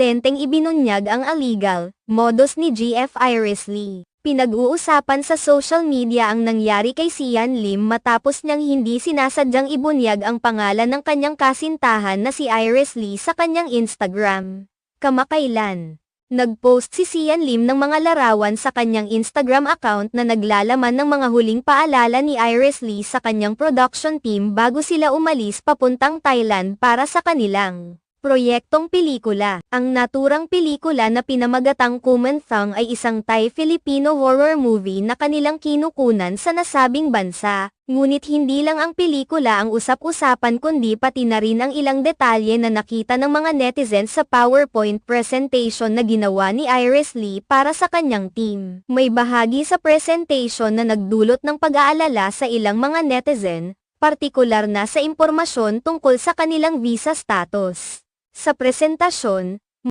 evidenteng ibinunyag ang illegal modus ni GF Iris Lee. Pinag-uusapan sa social media ang nangyari kay Sian Lim matapos niyang hindi sinasadyang ibunyag ang pangalan ng kanyang kasintahan na si Iris Lee sa kanyang Instagram. Kamakailan, nag-post si Sian Lim ng mga larawan sa kanyang Instagram account na naglalaman ng mga huling paalala ni Iris Lee sa kanyang production team bago sila umalis papuntang Thailand para sa kanilang proyektong pelikula. Ang naturang pelikula na pinamagatang Kumanthang ay isang Thai-Filipino horror movie na kanilang kinukunan sa nasabing bansa. Ngunit hindi lang ang pelikula ang usap-usapan kundi pati na rin ang ilang detalye na nakita ng mga netizens sa PowerPoint presentation na ginawa ni Iris Lee para sa kanyang team. May bahagi sa presentation na nagdulot ng pag-aalala sa ilang mga netizen, partikular na sa impormasyon tungkol sa kanilang visa status. Sa presentasyon,